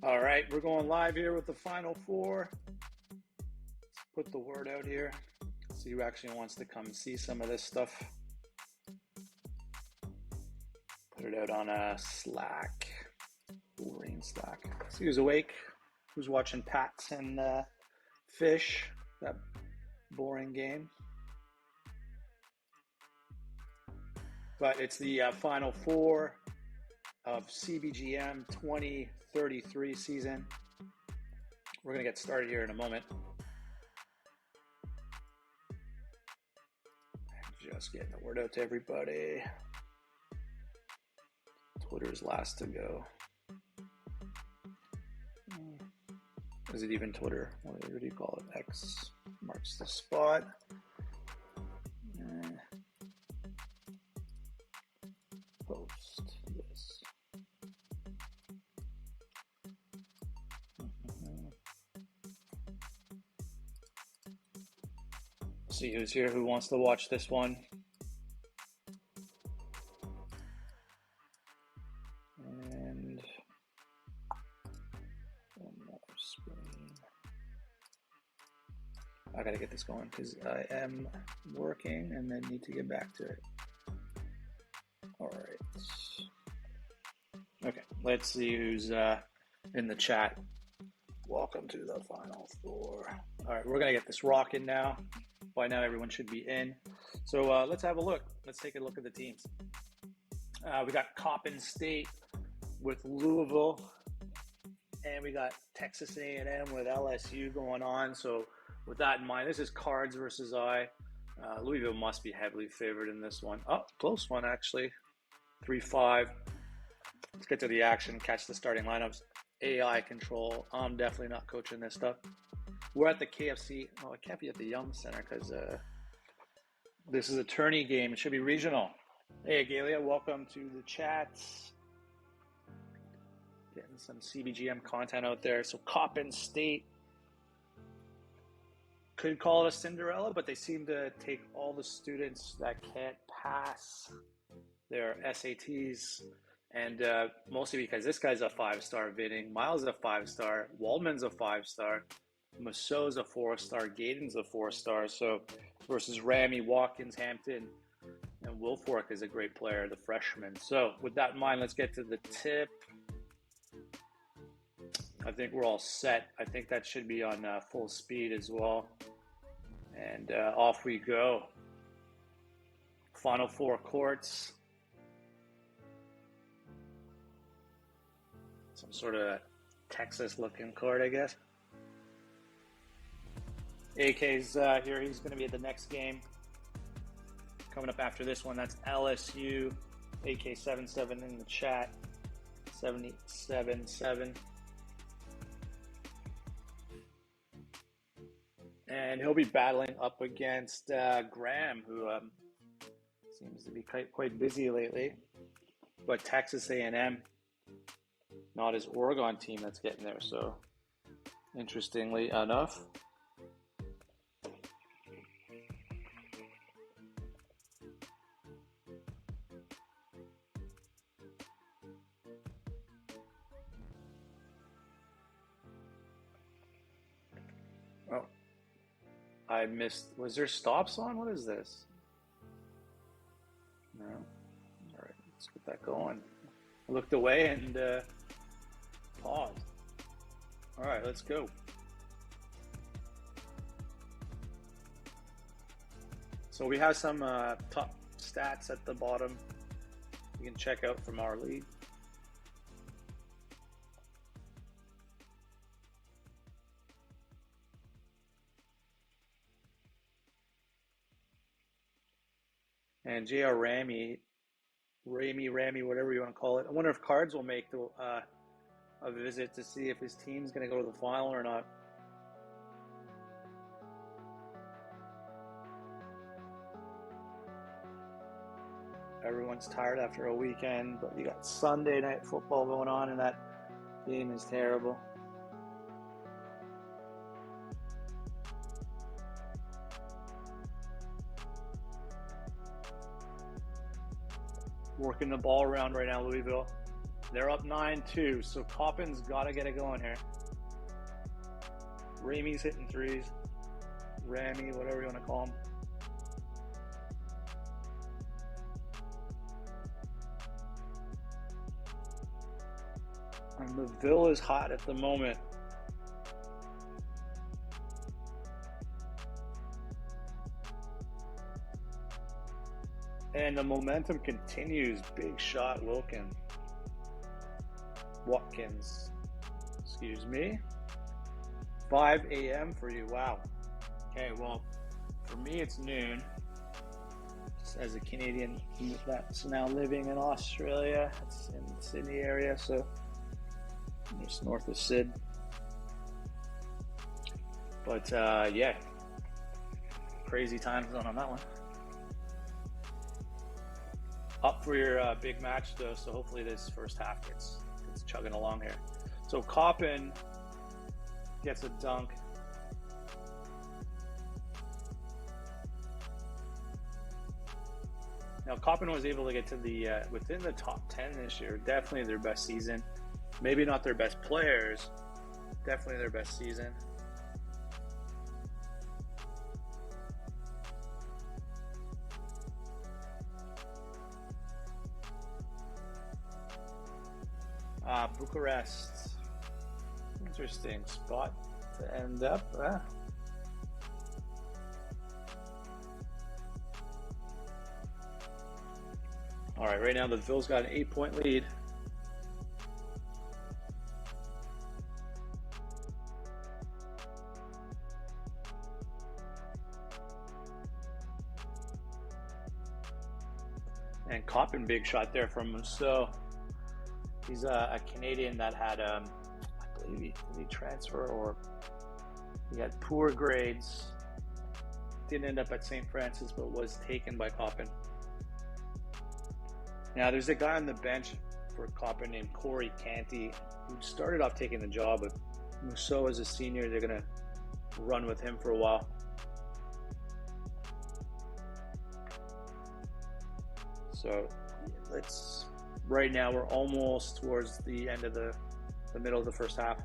All right, we're going live here with the Final Four. Let's put the word out here. See who actually wants to come see some of this stuff. Put it out on Slack, Wolverine Slack. See who's awake, who's watching Pats and Fish, that boring game. But it's the Final Four of CBGM 2033 season. We're going to get started here in a moment. Just getting the word out to everybody. Twitter's last to go. Is it even Twitter? What do you call it? X marks the spot. Post this. See who's here, who wants to watch this one. And one more screen. I gotta get this going because I am working and then need to get back to it. All right. Okay, let's see who's in the chat. Welcome to the Final Four. All right, we're gonna get this rocking now. By now, everyone should be in. So let's have a look. Let's take a look at the teams. We got Copp State with Louisville, and we got Texas A&M with LSU going on. So with that in mind, this is Cards versus I. Louisville must be heavily favored in this one. Oh, close one actually. 3-5. Let's get to the action. Catch the starting lineups. AI control. I'm definitely not coaching this stuff. We're at the KFC. Oh, it can't be at the Yum Center because this is a tourney game. It should be regional. Hey, Galia, welcome to the chats. Getting some CBGM content out there. So Copp State could call it a Cinderella, but they seem to take all the students that can't pass their SATs, and mostly because this guy's a 5-star Vinning, Miles is a 5-star, Waldman's a 5-star, Masseau's a 4-star, Gaydon's a 4-star. So versus Ramy, Watkins, Hampton, and Wilfork is a great player, the freshman. So with that in mind, let's get to the tip. I think we're all set. I think that should be on full speed as well. And off we go. Final Four courts. Some sort of Texas-looking court, I guess. AK's here. He's going to be at the next game. Coming up after this one, that's LSU. AK77 in the chat. 77.7. And he'll be battling up against Graham, who seems to be quite busy lately. But Texas A&M, not his Oregon team that's getting there. So, interestingly enough. Oh, I missed. Was there stops on? What is this? No. All right, let's get that going. I looked away and paused. All right, let's go. So we have some top stats at the bottom you can check out from our league. And JR Ramy, whatever you want to call it. I wonder if Cards will make a visit to see if his team's going to go to the final or not. Everyone's tired after a weekend, but you got Sunday night football going on, and that game is terrible. Working the ball around right now, Louisville. They're up 9-2, so Coppin's got to get it going here. Ramey's hitting threes. Ramy, whatever you want to call him. And Laville is hot at the moment. And the momentum continues. Big shot, Watkins. Excuse me. 5 a.m. for you. Wow. Okay, well, for me it's noon. Just as a Canadian that's now living in Australia, it's in the Sydney area, so just north of Sid. But yeah, crazy time zone on that one. Up for your big match though, so hopefully this first half gets chugging along here. So Coppin gets a dunk. Now Coppin was able to get to the within the top 10 this year. Definitely their best season. Maybe not their best players. Definitely their best season. Bucharest. Interesting spot to end up. All right, right now the Ville's got an 8-point lead. And Coppin, big shot there from Musso. He's a Canadian that had, I believe he transfer or he had poor grades. Didn't end up at St. Francis, but was taken by Coppin. Now, there's a guy on the bench for Coppin named Corey Canty, who started off taking the job, but Musso as a senior, they're going to run with him for a while. So right now we're almost towards the end of the middle of the first half.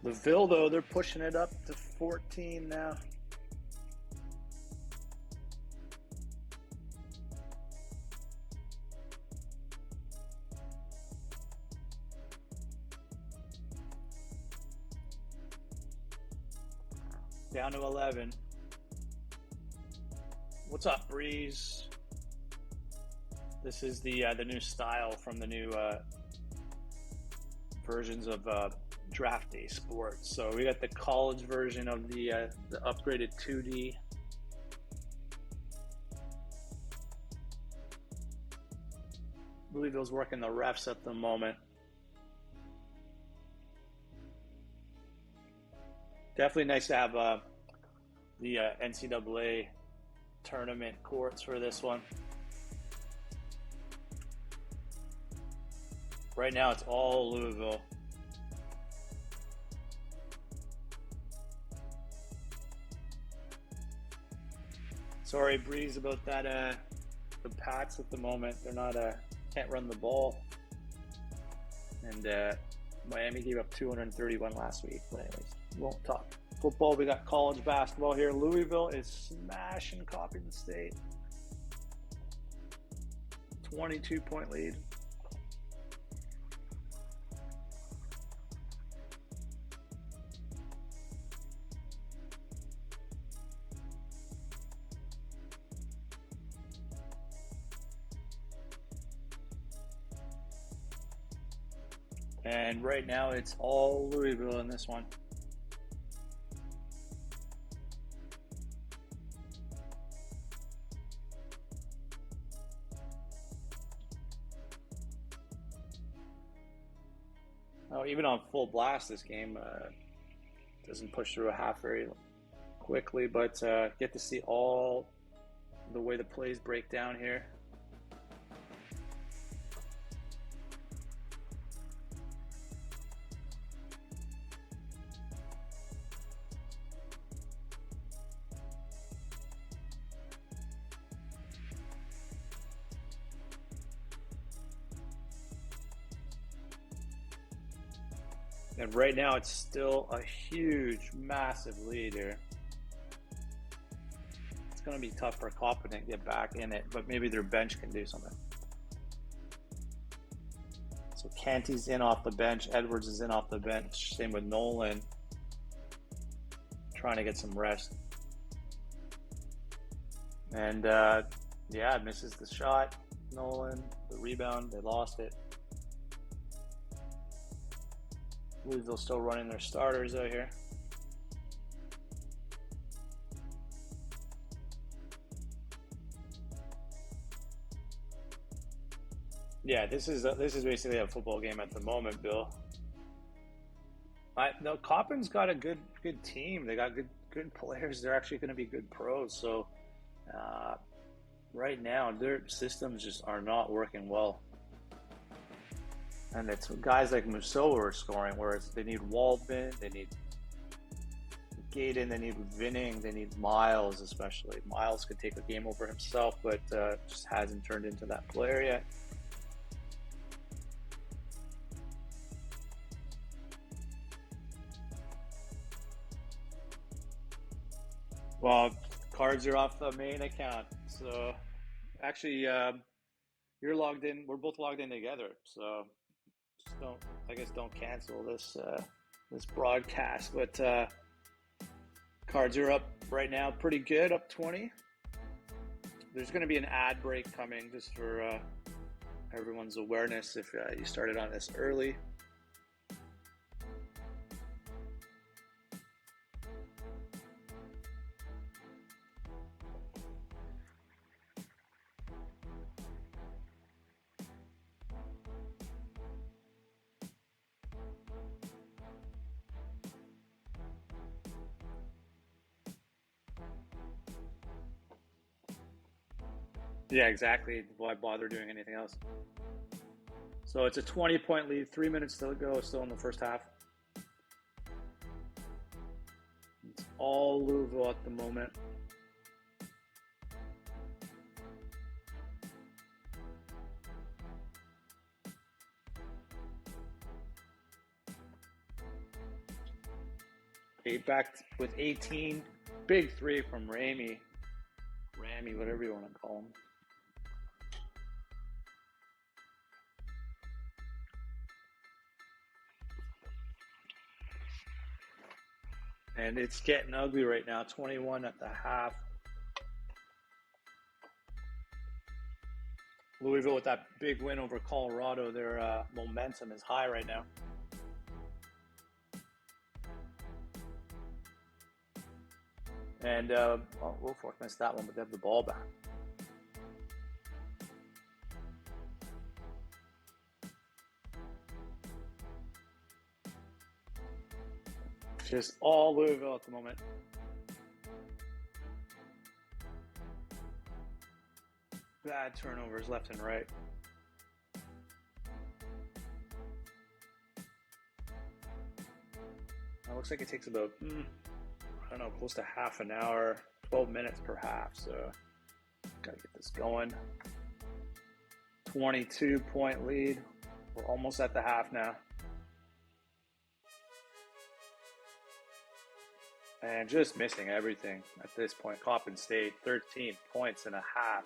Laville, though, they're pushing it up to 14 now. Down to 11. What's up, Breeze? This is the new style from the new versions of Draft Day Sports. So we got the college version of the upgraded 2D. Louisville's working the refs at the moment. Definitely nice to have the NCAA tournament courts for this one. Right now it's all Louisville. Sorry, Breeze, about that. The Pats at the moment, they're not can't run the ball, and Miami gave up 231 last week. But anyways, we won't talk football. We got college basketball here. Louisville is smashing Coppin State. 22-point lead. And right now it's all Louisville in this one. Oh, even on full blast, this game doesn't push through a half very quickly, but get to see all the way the plays break down here. And right now, it's still a huge, massive lead here. It's going to be tough for Copp to get back in it, but maybe their bench can do something. So Canty's in off the bench. Edwards is in off the bench. Same with Nolan. Trying to get some rest. And yeah, misses the shot. Nolan, the rebound, they lost it. Louisville still running their starters out here. Yeah, this is basically a football game at the moment, Bill. No, Coppin's got a good team. They got good players. They're actually going to be good pros. So right now, their systems just are not working well. And it's guys like Musso who are scoring, whereas they need Waldman, they need Gaden, they need Vinning, they need Miles especially. Miles could take a game over himself, but just hasn't turned into that player yet. Well, cards are off the main account. So actually, you're logged in. We're both logged in together. So just don't cancel this this broadcast. But cards are up right now, pretty good, up 20. There's going to be an ad break coming just for everyone's awareness if you started on this early. Yeah, exactly. Why bother doing anything else? So it's a 20-point lead, 3 minutes to go, still in the first half. It's all Louisville at the moment. Back with 18. Big three from Ramey, whatever you want to call him. And it's getting ugly right now, 21 at the half. Louisville with that big win over Colorado, their momentum is high right now. And Woolfolk missed that one, but they have the ball back. Just all Louisville at the moment. Bad turnovers left and right. It looks like it takes about, I don't know, close to half an hour, 12 minutes per half. So, gotta get this going. 22-point lead. We're almost at the half now. And just missing everything at this point. Coppin State, 13 points and a half.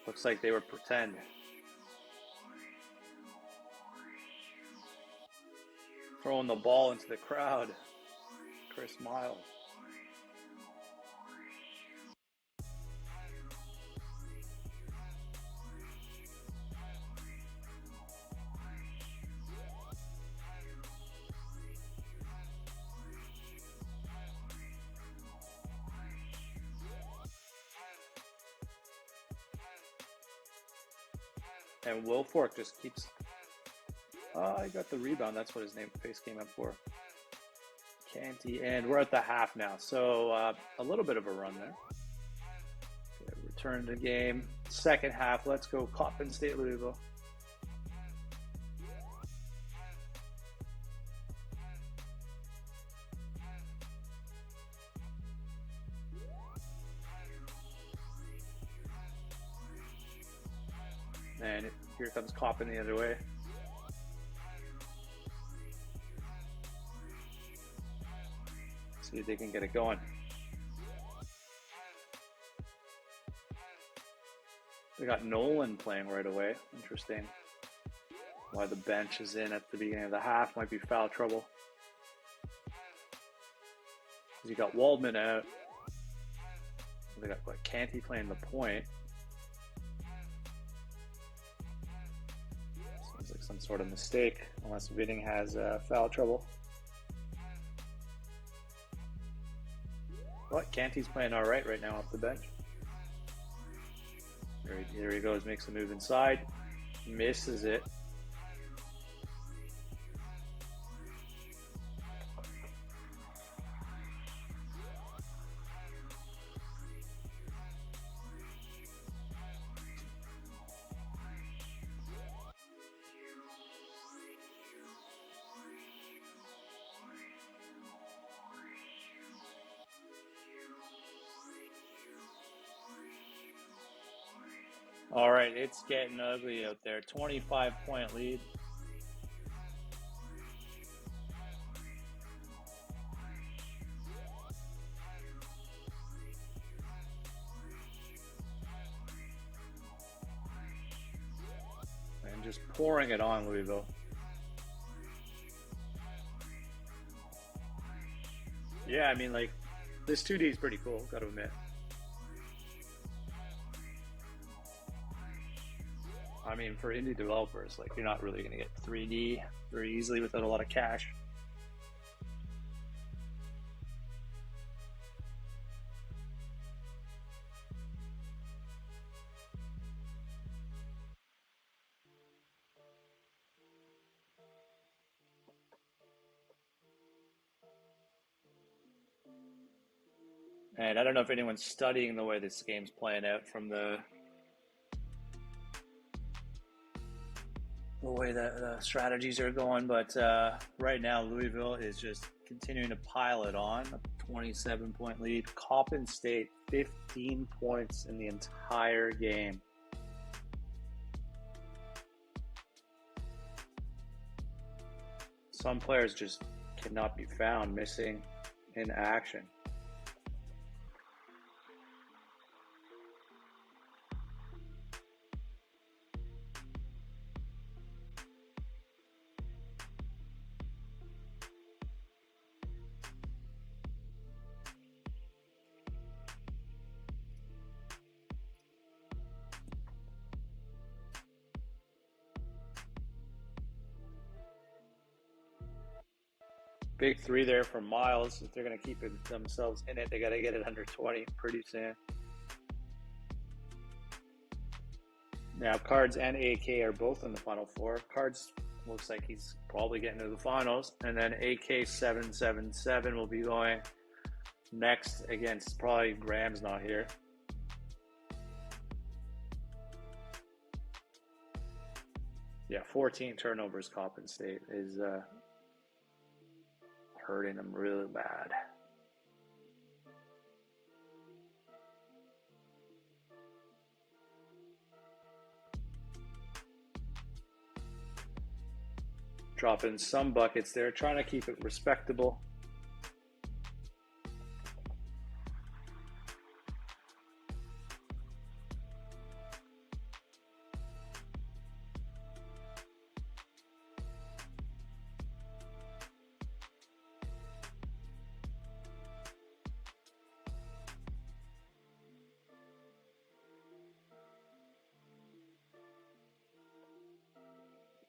Looks like they were pretend. Throwing the ball into the crowd. Chris Miles. And Woolfolk just keeps I got the rebound. That's what his face came up for. Canty, and we're at the half now. So a little bit of a run there. Okay, return to game. Second half. Let's go Copp and State Louisville. And here comes Copp in the other way. See if they can get it going. We got Nolan playing right away. Interesting. Why the bench is in at the beginning of the half. Might be foul trouble. You got Waldman out. They got Canty playing the point. Seems like some sort of mistake, unless Vidding has foul trouble. But Canty's playing all right now off the bench. There he goes, makes a move inside, misses it. All right, it's getting ugly out there. 25-point lead. And just pouring it on Louisville. Yeah, I mean, like, this 2D is pretty cool, gotta admit. I mean, for indie developers, like, you're not really going to get 3D very easily without a lot of cash. And I don't know if anyone's studying the way this game's playing out from the way that the strategies are going, but right now Louisville is just continuing to pile it on. A 27-point lead. Coppin State, 15 points in the entire game. Some players just cannot be found missing in action. Big three there from Miles. If they're going to keep themselves in it, they got to get it under 20 pretty soon. Now, Cards and AK are both in the Final Four. Cards looks like he's probably getting to the finals. And then AK777 will be going next against, probably Graham's not here. Yeah, 14 turnovers Coppin State is hurting them really bad. Dropping some buckets there, trying to keep it respectable.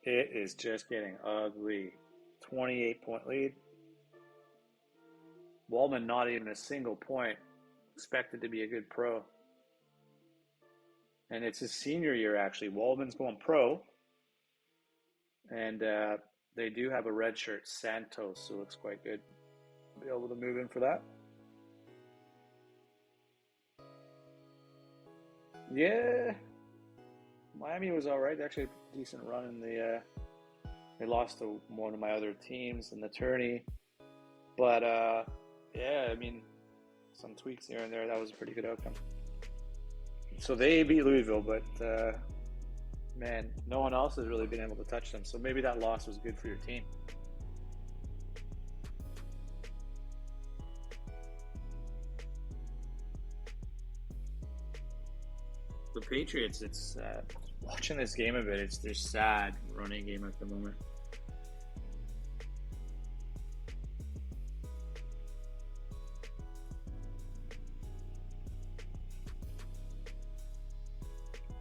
It is just getting ugly. 28-point lead. Waldman not even a single point. Expected to be a good pro. And it's his senior year, actually. Waldman's going pro. And they do have a red shirt, Santos, who looks quite good. Be able to move in for that. Yeah, Miami was all right. Actually, a decent run in the. They lost to one of my other teams in the tourney, but yeah, I mean, some tweaks here and there. That was a pretty good outcome. So they beat Louisville, but man, no one else has really been able to touch them. So maybe that loss was good for your team. The Patriots, it's watching this game a bit. It's their sad running game at the moment.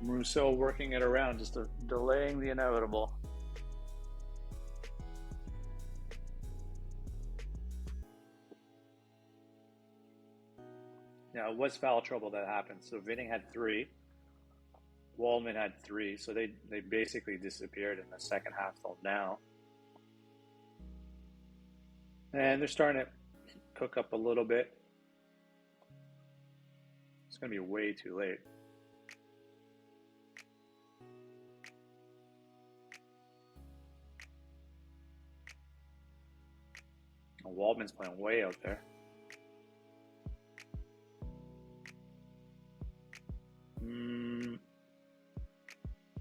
Rousseau working it around, just delaying the inevitable. Now, it was foul trouble that happened. So Vinning had 3. Waldman had 3. So they basically disappeared in the second half till now. And they're starting to cook up a little bit. It's going to be way too late. Waldman's playing way out there.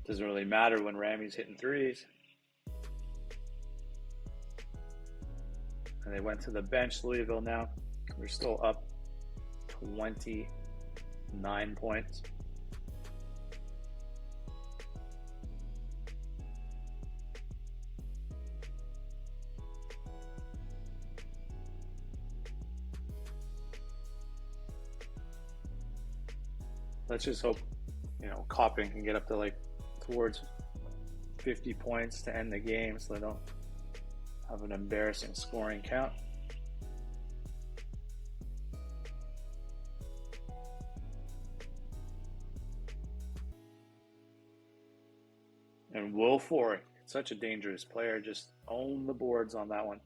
Doesn't really matter when Ramey's hitting 3s. And they went to the bench, Louisville now. They're still up 29 points. Let's just hope, Copp can get up to towards 50 points to end the game so they don't have an embarrassing scoring count. And Wilford, such a dangerous player, just own the boards on that one.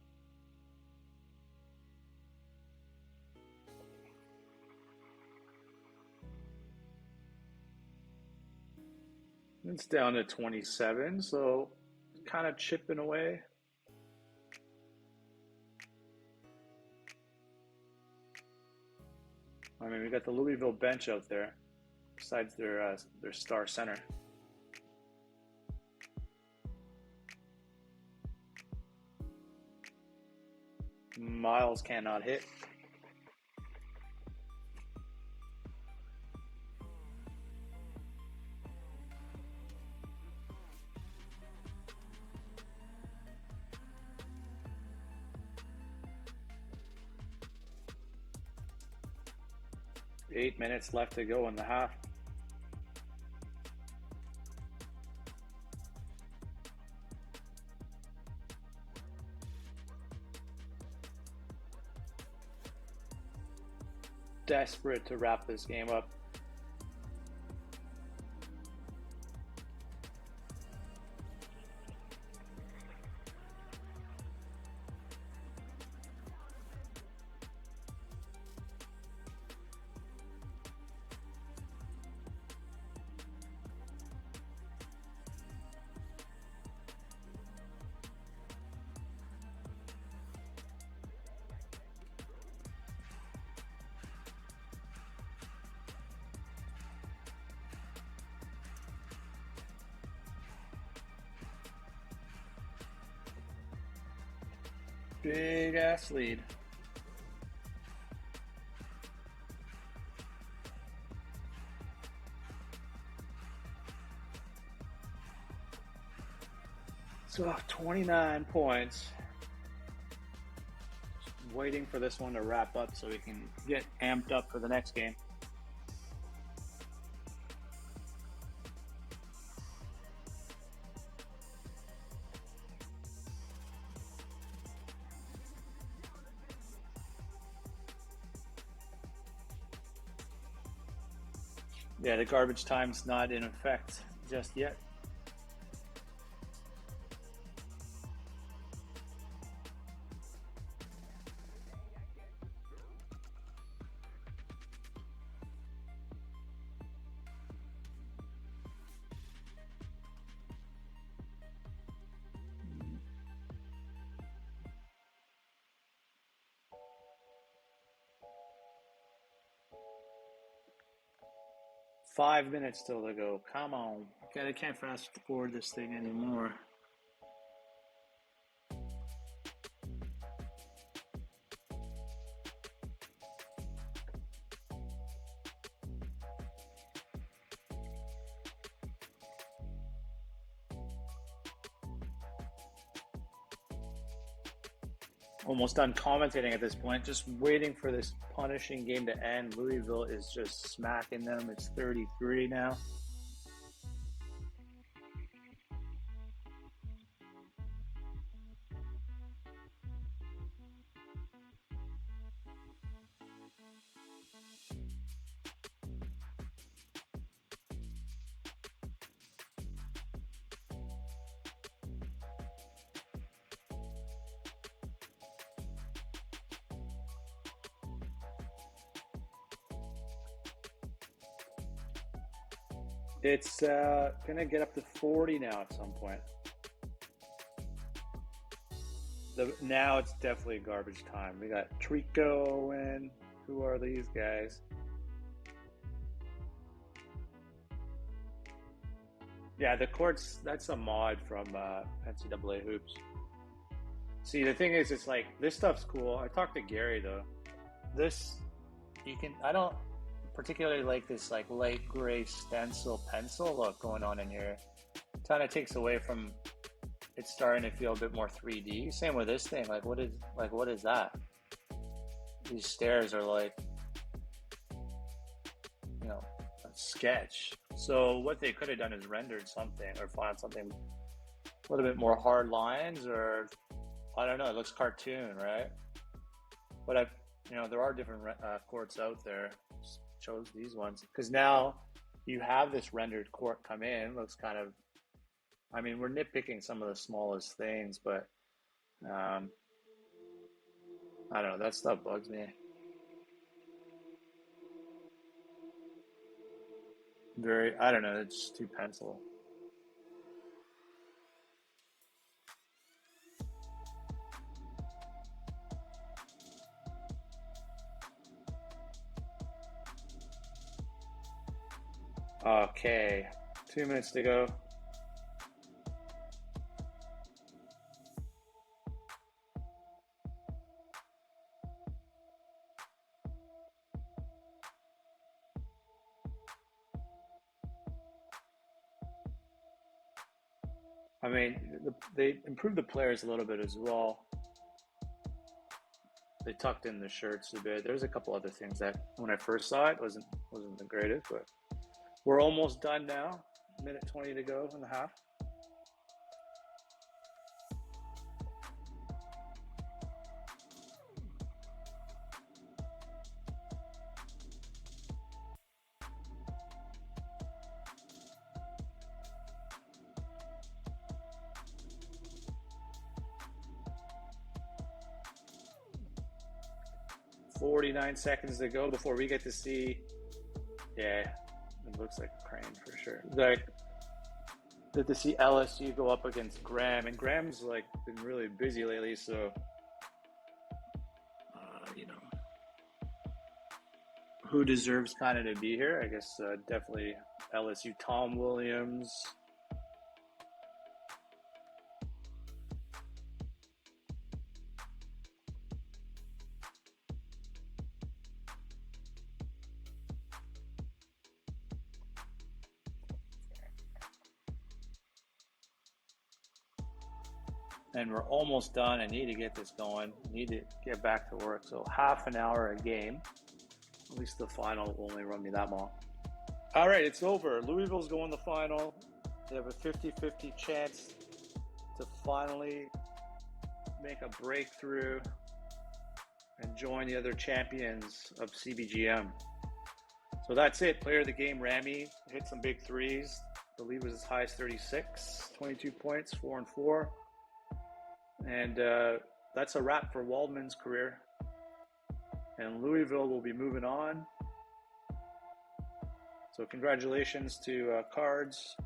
It's down to 27, so kind of chipping away. I mean, we got the Louisville bench out there, besides their star center. Miles cannot hit. Eight minutes left to go in the half. Desperate to wrap this game up. Big ass lead. So 29 points. Just waiting for this one to wrap up so we can get amped up for the next game. Yeah, the garbage time's not in effect just yet. 5 minutes still to go. Come on. Okay, I can't fast forward this thing anymore. Almost done commentating at this point, just waiting for this punishing game to end. Louisville is just smacking them. It's 33 now. It's gonna get up to 40 now at some point. Now it's definitely garbage time. We got Trico and who are these guys? Yeah, the courts, that's a mod from NCAA Hoops. See, the thing is, it's like, this stuff's cool. I talked to Gary, though. This, I don't particularly like this, like, light gray stencil pencil look going on in here. Kind of takes away from it's starting to feel a bit more 3D. Same with this thing. Like, what is that? These stairs are like, you know, a sketch. So what they could have done is rendered something or found something a little bit more hard lines, or I don't know. It looks cartoon, right? But there are different courts out there. Just chose these ones because now you have this rendered court come in. Looks kind of. I mean, we're nitpicking some of the smallest things, but I don't know. That stuff bugs me. I don't know. It's too pencil. Okay, 2 minutes to go. I mean, they improved the players a little bit as well. They tucked in the shirts a bit. There's a couple other things that when I first saw it wasn't the greatest, but we're almost done now. Minute 20 to go in the half. 49 seconds to go before we get to see. Yeah, it looks like a crane for sure. Like, good to see LSU go up against Graham, and Graham's like been really busy lately, so you know, who deserves kind of to be here? I guess definitely LSU. Tom Williams. And we're almost done. I need to get this going. I need to get back to work. So half an hour a game. At least the final will only run me that long. All right, it's over. Louisville's going to the final. They have a 50-50 chance to finally make a breakthrough and join the other champions of CBGM. So that's it. Player of the game, Rami, hit some big threes. I believe it was as high as 36, 22 points, 4 and 4. And that's a wrap for Waldman's career. And Louisville will be moving on. So congratulations to Cards.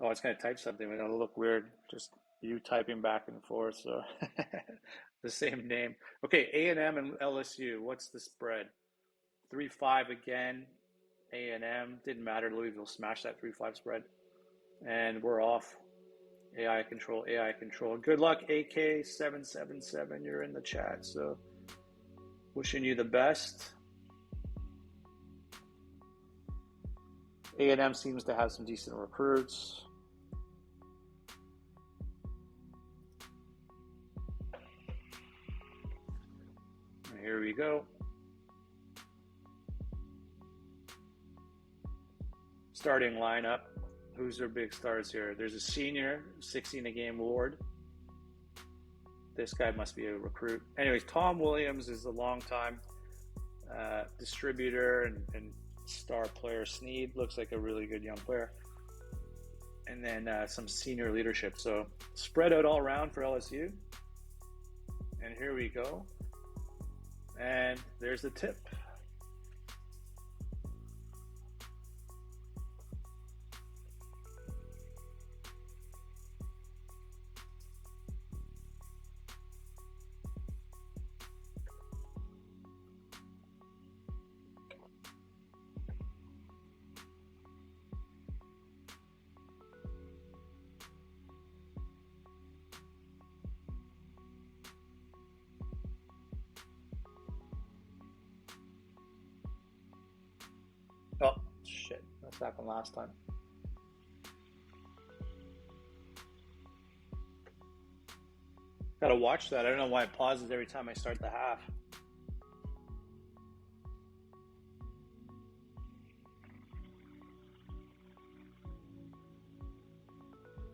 Oh, it's going to type something. It's going to look weird. Just you typing back and forth. So the same name. Okay, A&M and LSU. What's the spread? 3-5 again. A&M, didn't matter. Louisville smashed that 3-5 spread. And we're off. AI control, AI control. Good luck, AK777. You're in the chat, so wishing you the best. A&M seems to have some decent recruits. Here we go. Starting lineup. Who's their big stars here? There's a senior, 16 a game Ward. This guy must be a recruit. Anyways, Tom Williams is a long-time distributor and star player. Sneed looks like a really good young player. And then some senior leadership. So spread out all around for LSU. And here we go. And there's the tip. Oh, shit. That's happened last time. Gotta watch that. I don't know why it pauses every time I start the half.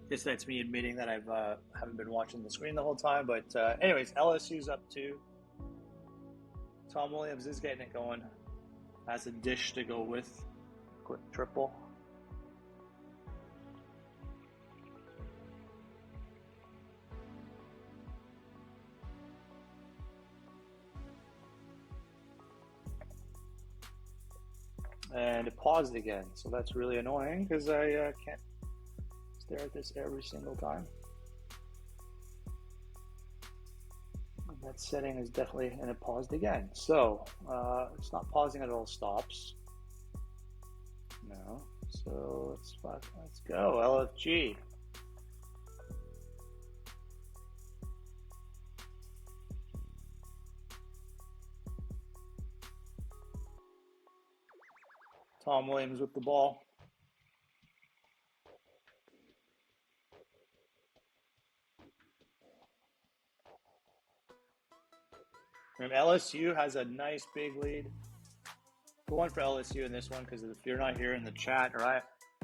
Guess that's me admitting that I haven't been watching the screen the whole time. But anyways, LSU's up 2. Tom Williams is getting it going. Has a dish to go with. Quick triple. And it paused again. So that's really annoying because I can't stare at this every single time. That setting is definitely, and it paused again. So it's not pausing at all, stops. No. So let's go. LFG. Tom Williams with the ball. And LSU has a nice big lead. Going for LSU in this one because if you're not here in the chat, or I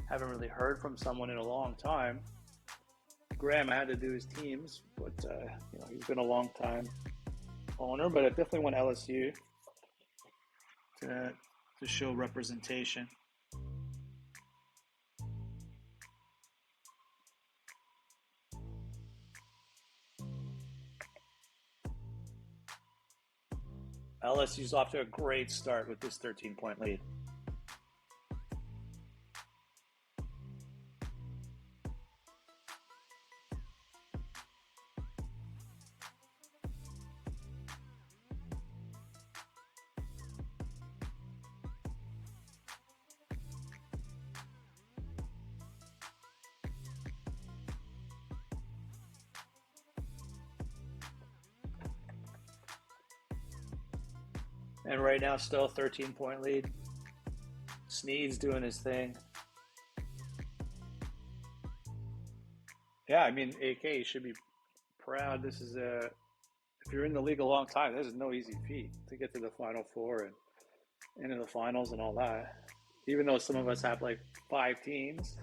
haven't really heard from someone in a long time, Graham, I had to do his teams, but he's been a long time owner. But I definitely want LSU to show representation. LSU's off to a great start with this 13-point lead. And right now, still 13-point lead. Sneed's doing his thing. Yeah, I mean, AK should be proud. This is if you're in the league a long time, this is no easy feat to get to the Final Four and into the finals and all that. Even though some of us have like 5 teams.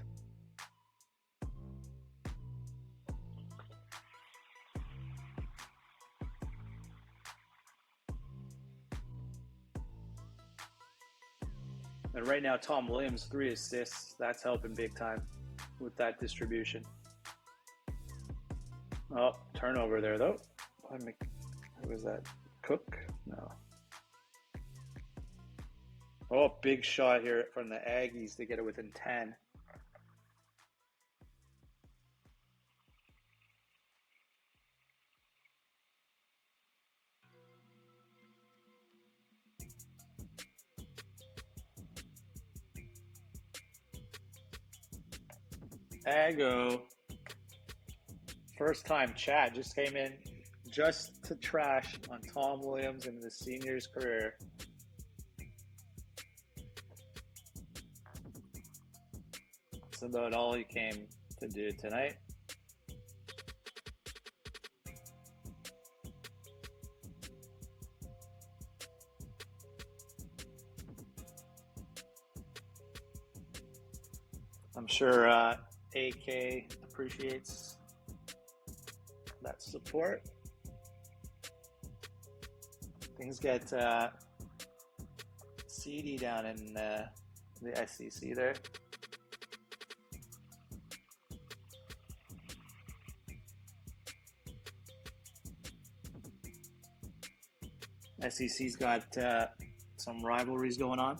And right now, Tom Williams, 3 assists. That's helping big time with that distribution. Oh, turnover there, though. Who was that? Cook? No. Oh, big shot here from the Aggies to get it within 10. Ago. First time chat just came in just to trash on Tom Williams and the senior's career. That's about all he came to do tonight. I'm sure AK appreciates that support. Things get seedy down in the SEC there. SEC's got some rivalries going on.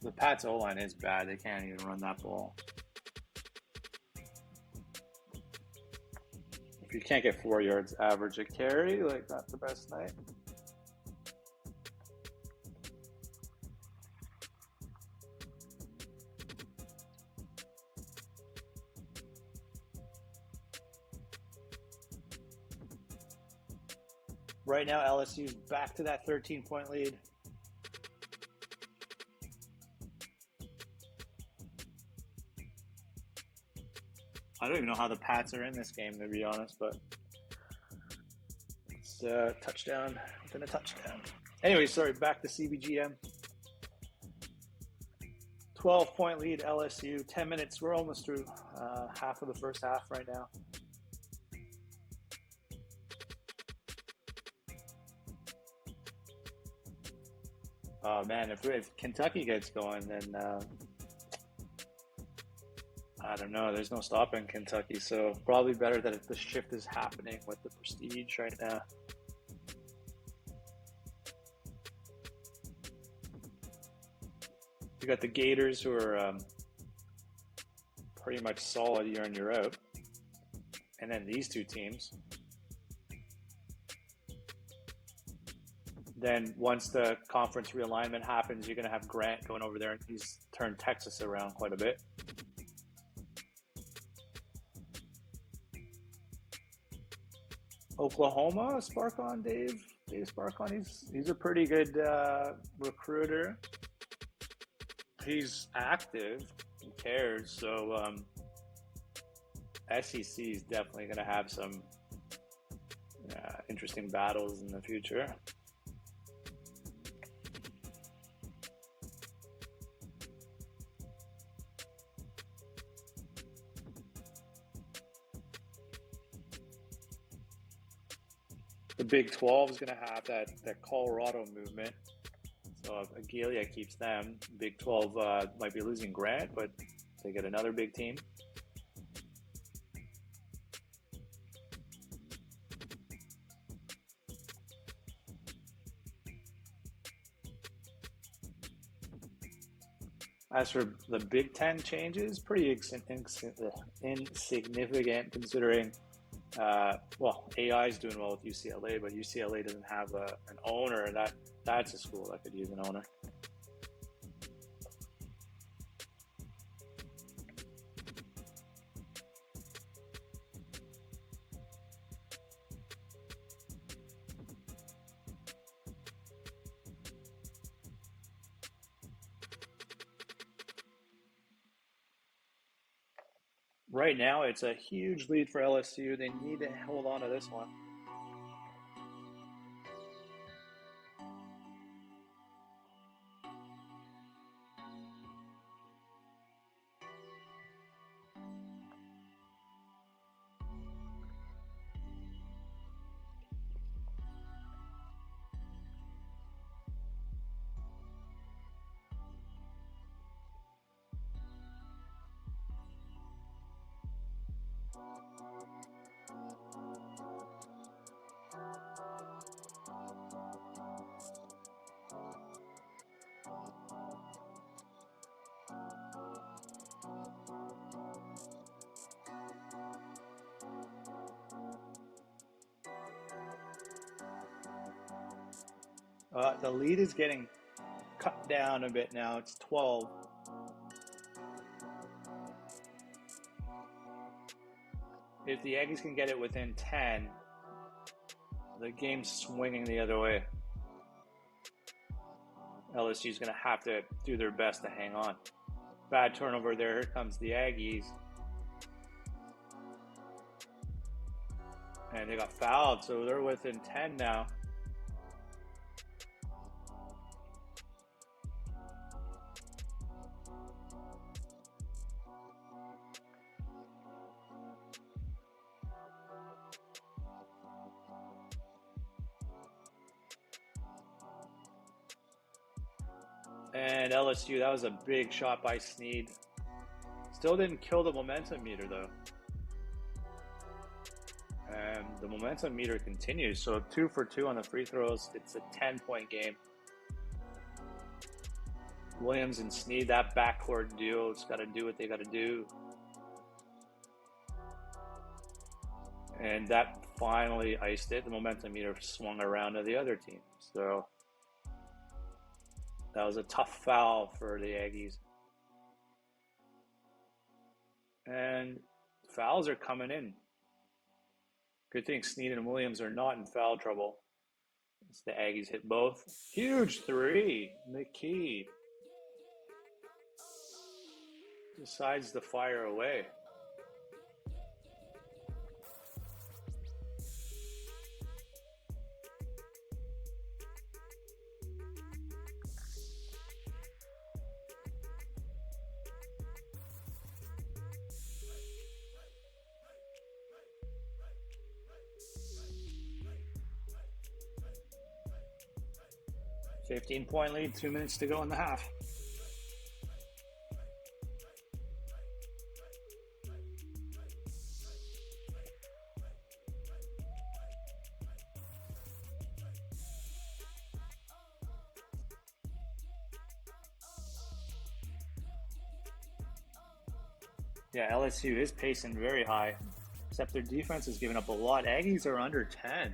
The Pats O-line is bad. They can't even run that ball. If you can't get 4 yards average a carry, like, that's the best night. Right now, LSU's back to that 13-point lead. I don't even know how the Pats are in this game, to be honest, but it's a touchdown within a touchdown. Anyway, sorry, back to CBGM. 12-point lead, LSU. 10 minutes. We're almost through half of the first half right now. Oh, man, if Kentucky gets going, then I don't know. There's no stopping Kentucky, so probably better that the shift is happening with the Prestige right now. You got the Gators, who are pretty much solid year in, year out, and then these two teams. Then once the conference realignment happens, you're going to have Grant going over there, and he's turned Texas around quite a bit. Oklahoma, Sparkon, Dave Sparkon, he's a pretty good recruiter. He's active, he cares, so SEC is definitely going to have some interesting battles in the future. The Big 12 is going to have that Colorado movement. So if Aguilia keeps them, Big 12 might be losing Grant, but they get another big team. As for the Big 10 changes, pretty insignificant considering AI is doing well with UCLA, but UCLA doesn't have an owner, and that's a school that could use an owner. Right now, it's a huge lead for LSU. They need to hold on to this one. The lead is getting cut down a bit now. It's 12. If the Aggies can get it within 10, the game's swinging the other way. LSU is going to have to do their best to hang on. Bad turnover there. Here comes the Aggies. And they got fouled, so they're within 10 now. And LSU, that was a big shot by Snead. Still didn't kill the momentum meter, though. And the momentum meter continues. So 2 for 2 on the free throws. It's a 10-point game. Williams and Snead, that backcourt duo, it's got to do what they got to do. And that finally iced it. The momentum meter swung around to the other team. So that was a tough foul for the Aggies. And fouls are coming in. Good thing Snead and Williams are not in foul trouble. As the Aggies hit both. Huge three. McKee decides to fire away. $15-point lead, 2 minutes to go in the half. Yeah, LSU is pacing very high, except their defense has given up a lot. Aggies are under 10.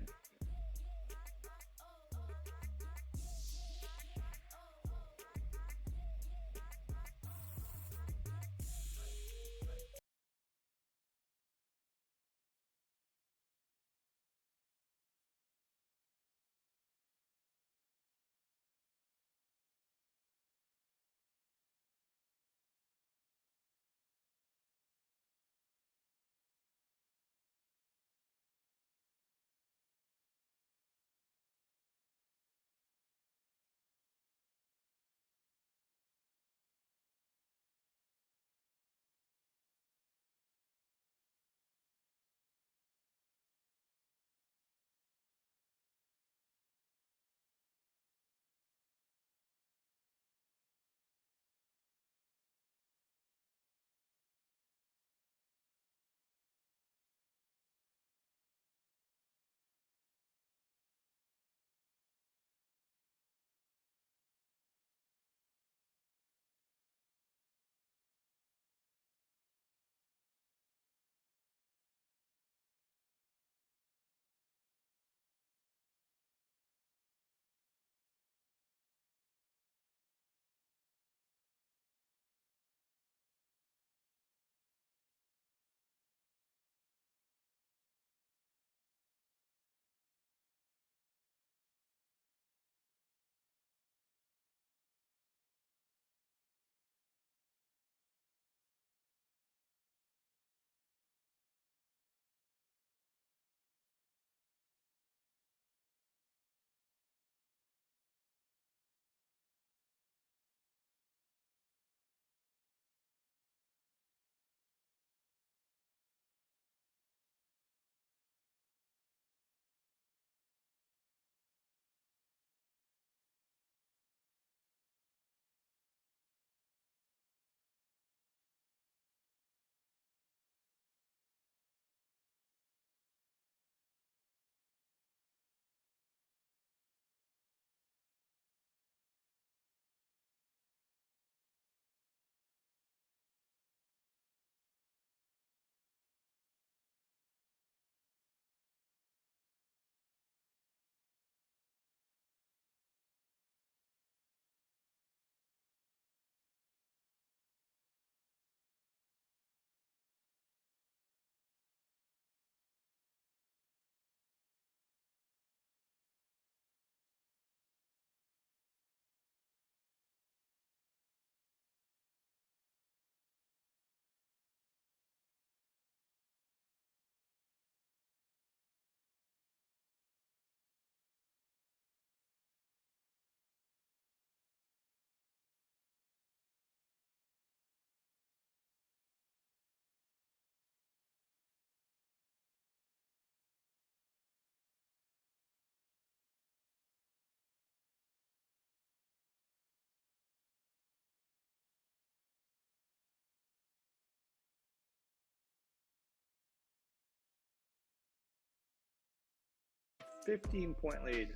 15-point lead.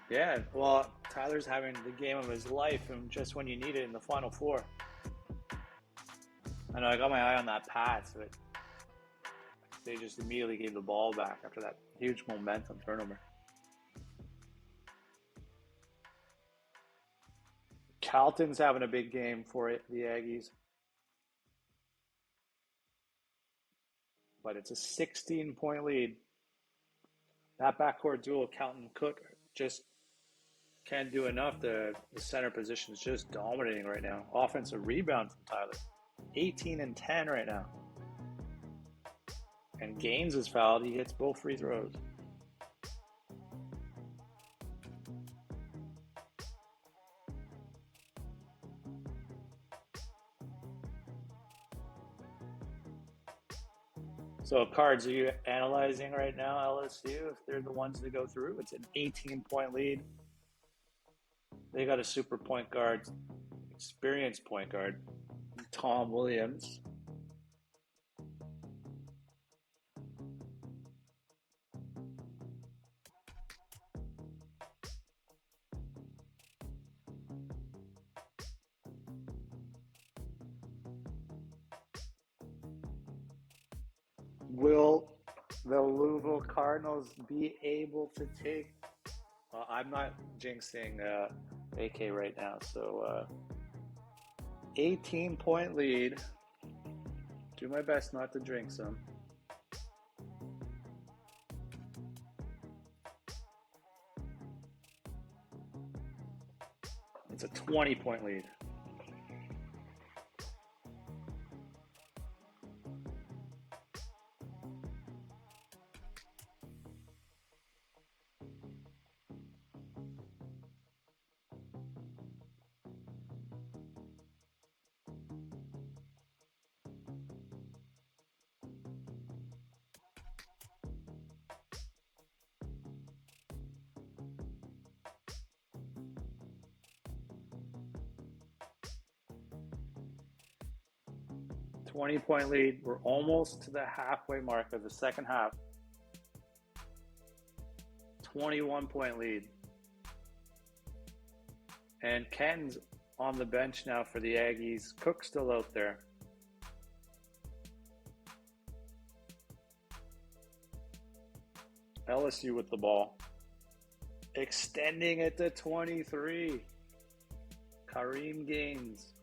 Yeah, well, Tyler's having the game of his life, and just when you need it in the Final Four. I know I got my eye on that pass, but they just immediately gave the ball back after that huge momentum turnover. Calton's having a big game for it, the Aggies. But it's a 16-point lead. That backcourt duel, Calton-Cook, just can't do enough. The center position is just dominating right now. Offensive rebound from Tyler. 18 and 10 right now. And Gaines is fouled. He hits both free throws. So, Cards, are you analyzing right now LSU if they're the ones to go through? It's an 18-point lead. They got a super point guard, experienced point guard, Tom Williams. Will the Louisville Cardinals be able to take? I'm not jinxing AK right now, so 18-point lead. Do my best not to drink some. It's a 20-point lead. Point lead. We're almost to the halfway mark of the second half. 21-point lead. And Ken's on the bench now for the Aggies. Cook's still out there. LSU with the ball. Extending it to 23. Kareem Gaines.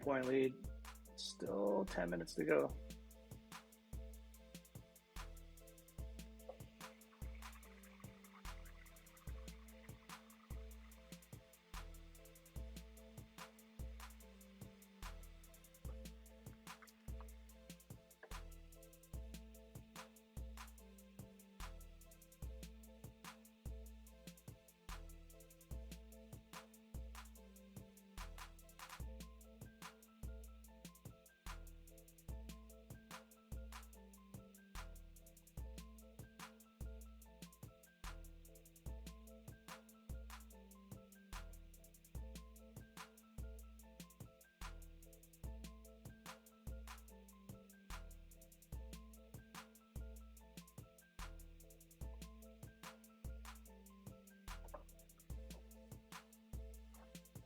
Point lead. Still 10 minutes to go.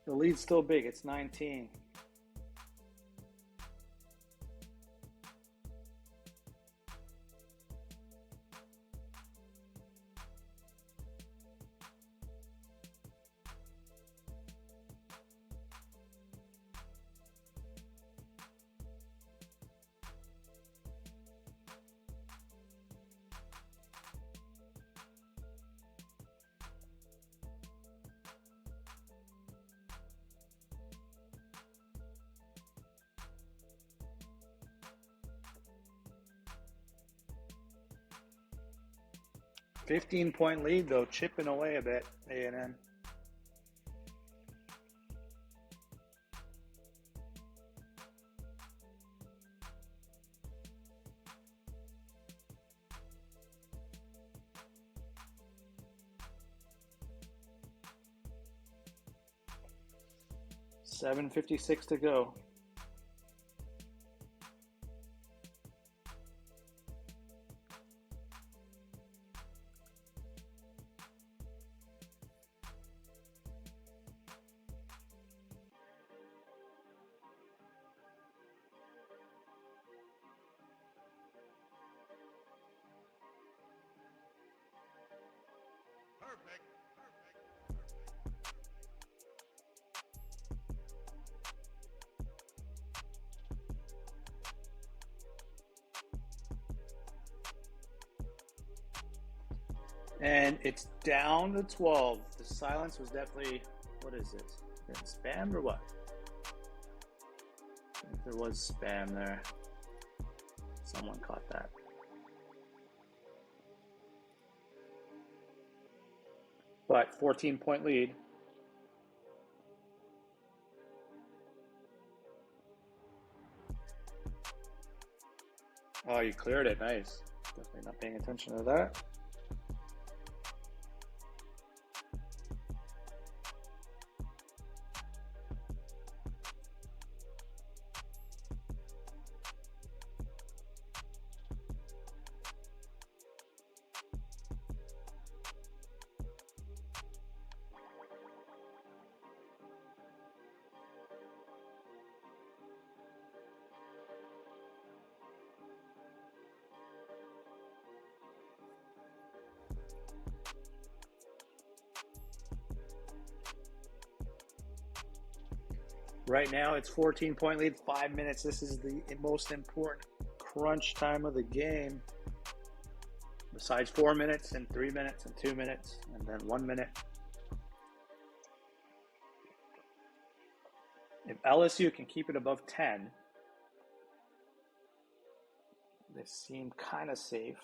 The lead's still big. It's 19. 15-point lead, though, chipping away a bit, A&M. $7:56 to go. Perfect. And it's down to 12. The silence was definitely, what is this? Is it spam or what? I think there was spam there. Someone caught that. But 14-point lead. Oh, you cleared it. Nice. Definitely not paying attention to that. Right now, it's 14-point lead, 5 minutes. This is the most important crunch time of the game. Besides 4 minutes and 3 minutes and 2 minutes and then 1 minute. If LSU can keep it above 10, they seem kind of safe.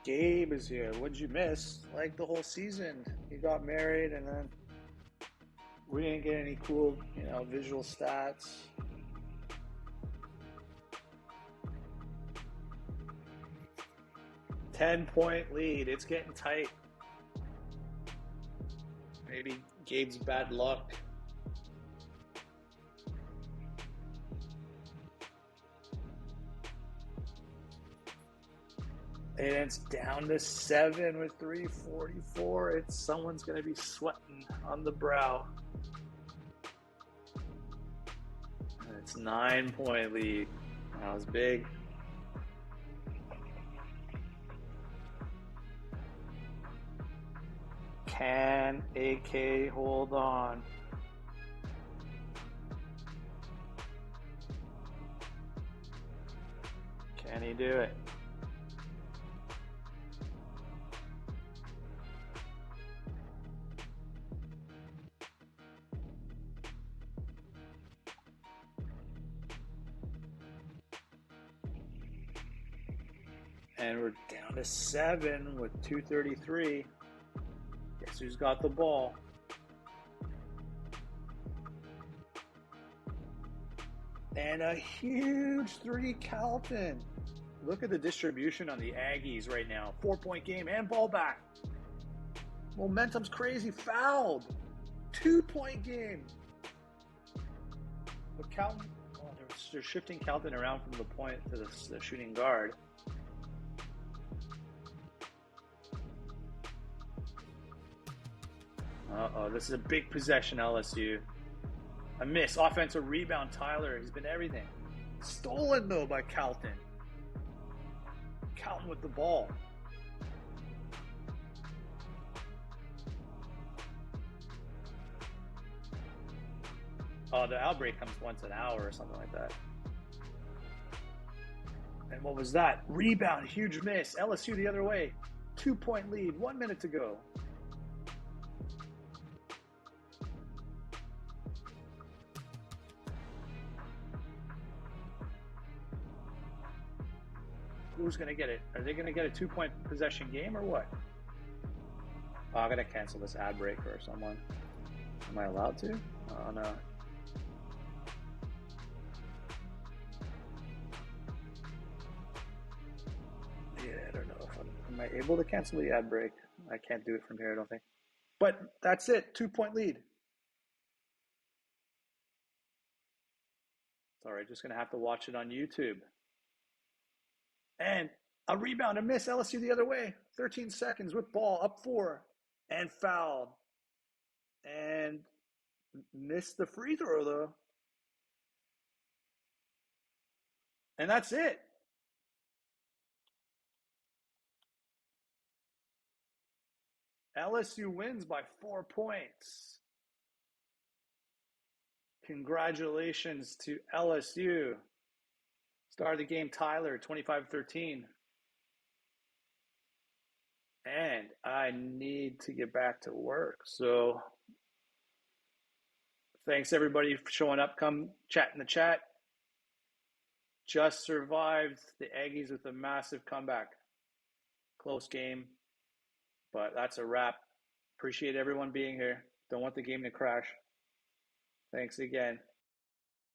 Gabe is here. What'd you miss? Like the whole season. He got married and then we didn't get any cool, visual stats. $10-point lead. It's getting tight. Maybe Gabe's bad luck. And it's down to 7 with 3:44. Someone's going to be sweating on the brow. And it's 9-point lead. That was big. Can AK hold on? Can he do it? And we're down to 7 with 2:33. Guess who's got the ball? And a huge 3, Calton. Look at the distribution on the Aggies right now. 4-point game and ball back. Momentum's crazy. Fouled. 2-point game. But Calton, they're shifting Calton around from the point to the shooting guard. Uh-oh, this is a big possession, LSU. A miss. Offensive rebound, Tyler. He's been everything. Stolen, though, by Calton. Calton with the ball. Oh, the outbreak comes once an hour or something like that. And what was that? Rebound, huge miss. LSU the other way. 2-point lead, 1 minute to go. Who's going to get it? Are they going to get a 2-point possession game or what? Oh, I got to cancel this ad break or someone. Am I allowed to? Oh, no. Yeah, I don't know if am I able to cancel the ad break? I can't do it from here, I don't think. But that's it, 2-point lead. Sorry, just going to have to watch it on YouTube. And a rebound, a miss, LSU the other way. 13 seconds with ball, up 4, and fouled. And missed the free throw, though. And that's it. LSU wins by 4 points. Congratulations to LSU. Star of the game, Tyler, 25-13. And I need to get back to work. So thanks everybody for showing up. Come chat in the chat. Just survived the Aggies with a massive comeback. Close game, but that's a wrap. Appreciate everyone being here. Don't want the game to crash. Thanks again.